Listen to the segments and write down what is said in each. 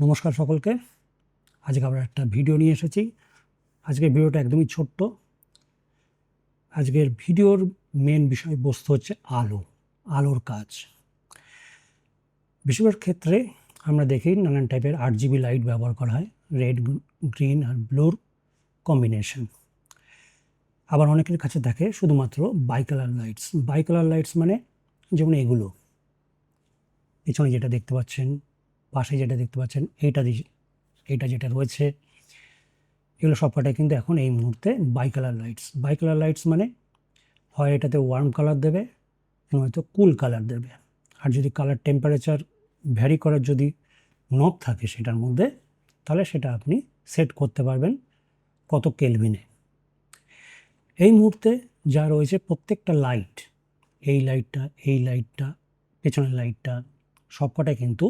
নমস্কার সকলকে। আজকে আমরা একটা ভিডিও নিয়ে এসেছি। আজকের ভিডিওটা একদমই ছোট্ট। আজকের ভিডিওর মেন বিষয়বস্তু হচ্ছে আলোর কাজ। বেশিরভাগ ক্ষেত্রে আমরা দেখি নানান টাইপের RGB লাইট ব্যবহার করা হয়, রেড, গ্রিন আর ব্লুর কম্বিনেশন। আবার অনেকের কাছে থাকে শুধুমাত্র বাইকালার লাইটস। বাইকালার লাইটস মানে যেমন এগুলো, পিছনে যেটা দেখতে পাচ্ছেন, পাশে যেটা দেখতে পাচ্ছেন, এইটা যেটা রয়েছে, এগুলো সবকটাই কিন্তু এখন এই মুহূর্তে বাইকালার লাইটস। বাইকালার লাইটস মানে হয় এটাতে ওয়ার্ম কালার দেবে, নয়তো কুল কালার দেবে। আর যদি কালার টেম্পারেচার ভ্যারি করার যদি নব থাকে সেটার মধ্যে, তাহলে সেটা আপনি সেট করতে পারবেন কত কেলভিনে। এই মুহূর্তে যা রয়েছে প্রত্যেকটা লাইট, এই লাইটটা, পেছনের লাইটটা, সবকটাই কিন্তু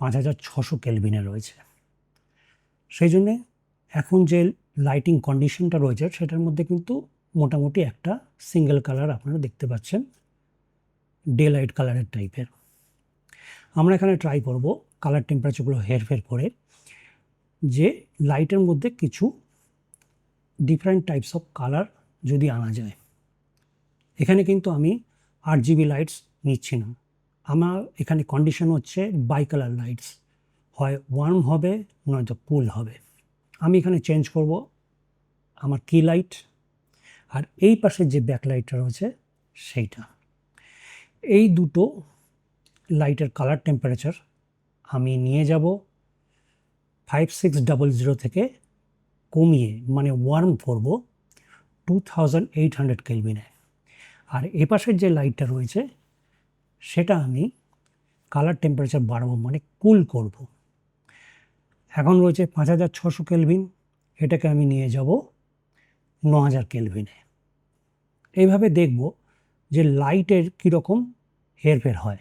5600 কেলভিনে রয়েছে। সেই জন্যে এখন যে লাইটিং কন্ডিশনটা রয়েছে সেটার মধ্যে কিন্তু মোটামুটি একটা সিঙ্গেল কালার আপনারা দেখতে পাচ্ছেন, ডে লাইট কালারের টাইপের। আমরা এখানে ট্রাই করব কালার টেম্পারেচারগুলো হেরফের করে যে লাইটের মধ্যে কিছু ডিফারেন্ট টাইপস অফ কালার যদি আনা যায়। এখানে কিন্তু আমি RGB লাইটস নিচ্ছি না। আমার এখানে কন্ডিশন হচ্ছে বাইকালার লাইটস, হয় ওয়ার্ম হবে নয়তো কুল হবে। আমি এখানে চেঞ্জ করব আমার কি লাইট, আর এই পাশের যে ব্যাকলাইটটা রয়েছে সেইটা। এই দুটো লাইটের কালার টেম্পারেচার আমি নিয়ে যাব 5600 থেকে কমিয়ে, মানে ওয়ার্ম করব 2800 কেলভিনে। আর এ পাশের যে লাইটটা রয়েছে সেটা আমি কালার টেম্পারেচার বাড়াবো, মানে কুল করব। এখন রয়েছে 5600 কেলভিন, এটাকে আমি নিয়ে যাব 9000 কেলভিনে। এইভাবে দেখব যে লাইটের কীরকম হেরফের হয়।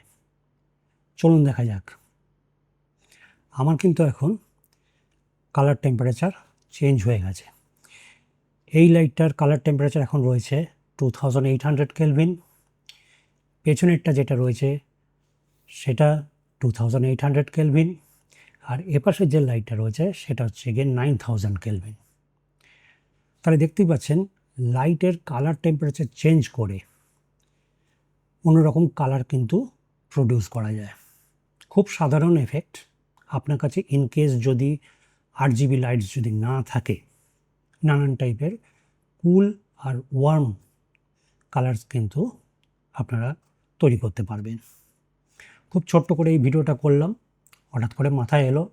চলুন দেখা যাক। আমার কিন্তু এখন কালার টেম্পারেচার চেঞ্জ হয়ে গেছে। এই লাইটটার কালার টেম্পারেচার এখন রয়েছে 2800 কেলভিন, পেছনেরটা যেটা রয়েছে সেটা 2800 কেলভিন, আর এপাশের যে লাইটটা রয়েছে সেটা হচ্ছে গিয়ে 9000 কেলভিন। তাহলে দেখতেই পাচ্ছেন লাইটের কালার টেম্পারেচার চেঞ্জ করে অন্যরকম কালার কিন্তু প্রডিউস করা যায়। খুব সাধারণ এফেক্ট। আপনার কাছে ইনকেস যদি RGB লাইটস যদি না থাকে, নানান টাইপের কুল আর ওয়ার্ম কালার্স কিন্তু আপনারা তৈরি করতে পারবেন। খুব ছোট্ট করে এই ভিডিওটা করলাম, হঠাৎ করে মাথায় এলো,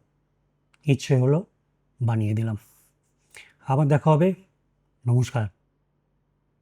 ইচ্ছে হলো, বানিয়ে দিলাম। আবার দেখা হবে। নমস্কার।